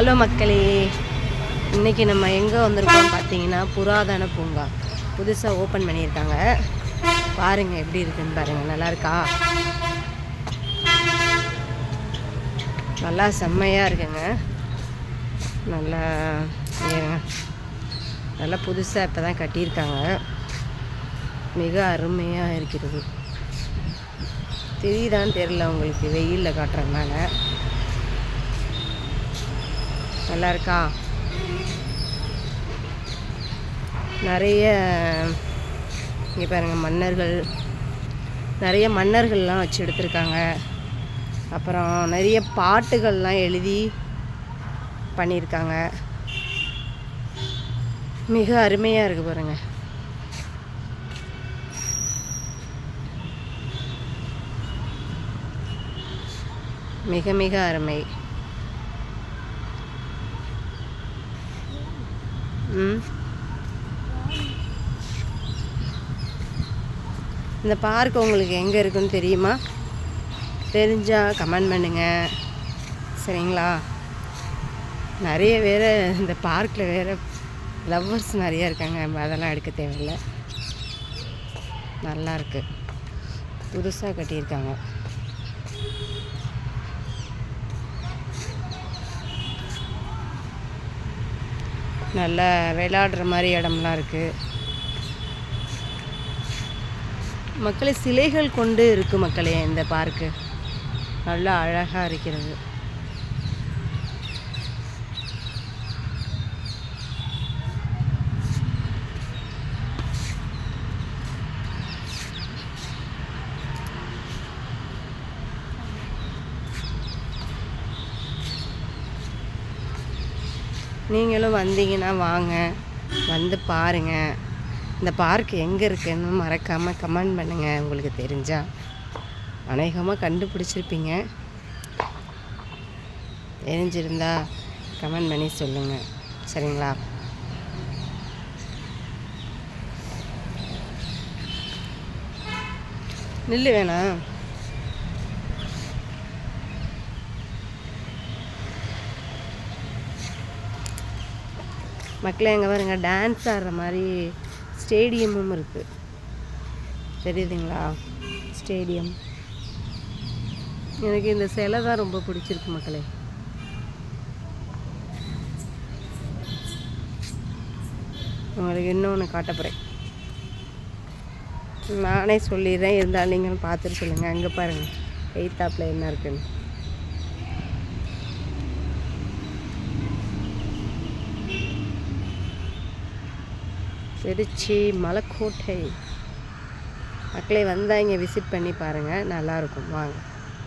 Hello மக்களே, இன்றைக்கி நம்ம எங்கே வந்திருக்கோம் பார்த்தீங்கன்னா புராதன பூங்கா புதுசாக ஓப்பன் பண்ணியிருக்காங்க. பாருங்கள் எப்படி இருக்குன்னு பாருங்கள். நல்லா இருக்கா? நல்லா செம்மையாக இருக்குங்க. நல்லா நல்லா புதுசாக இப்போ தான் கட்டியிருக்காங்க. மிக அருமையாக இருக்கிறது. தெரியுதான்னு தெரியல உங்களுக்கு, வெயிலில் காட்டுறதுனால. நல்லா இருக்கா? நிறைய இங்கே பாருங்கள், நிறைய மன்னர்கள்லாம் வச்சு எடுத்திருக்காங்க. அப்புறம் நிறைய பாட்டுகள்லாம் எழுதி பண்ணியிருக்காங்க. மிக அருமையாக இருக்குது பாருங்கள். மிக மிக அருமை. இந்த பார்க் உங்களுக்கு எங்கே இருக்குன்னு தெரியுமா? தெரிஞ்சால் கமெண்ட் பண்ணுங்கள், சரிங்களா? நிறைய வேறு இந்த பார்க்கில் வேறு லவ்வர்ஸ் நிறையா இருக்காங்க. அதெல்லாம் எடுக்க தேவையில்லை. நல்லாயிருக்கு, புதுசாக கட்டியிருக்காங்க. நல்லா விளையாடுற மாதிரி இடம்லாம் இருக்குது. மக்களே, சிலைகள் கொண்டு இருக்குது மக்களே. இந்த பார்க்கு நல்லா அழகாக இருக்கிறது. நீங்களும் வந்தீங்கன்னா வாங்க, வந்து பாருங்கள். இந்த பார்க் எங்கே இருக்குன்னு மறக்காமல் கமெண்ட் பண்ணுங்கள். உங்களுக்கு தெரிஞ்சால் அநேகமாக கண்டுபிடிச்சிருப்பீங்க. தெரிஞ்சிருந்தா கமெண்ட் பண்ணி சொல்லுங்கள், சரிங்களா? நில்லு வேணாம். மக்களே, எங்கே பாருங்க, டான்ஸ் ஆடுற மாதிரி ஸ்டேடியமும் இருக்குது. தெரியுதுங்களா? ஸ்டேடியம். எனக்கு இந்த சிலை தான் ரொம்ப பிடிச்சிருக்கு மக்களே. உங்களுக்கு இன்னொன்று காட்ட போகிறேன். நானே சொல்லிடுறேன், இருந்தாலும் நீங்களும் பார்த்துட்டு சொல்லுங்கள். அங்கே பாருங்கள், எய்த்தாப்பில் என்ன இருக்குன்னு. திருச்சி மலைக்கோட்டை. மக்களே, வந்தால் இங்கே விசிட் பண்ணி பாருங்கள், நல்லாயிருக்கும். வாங்க.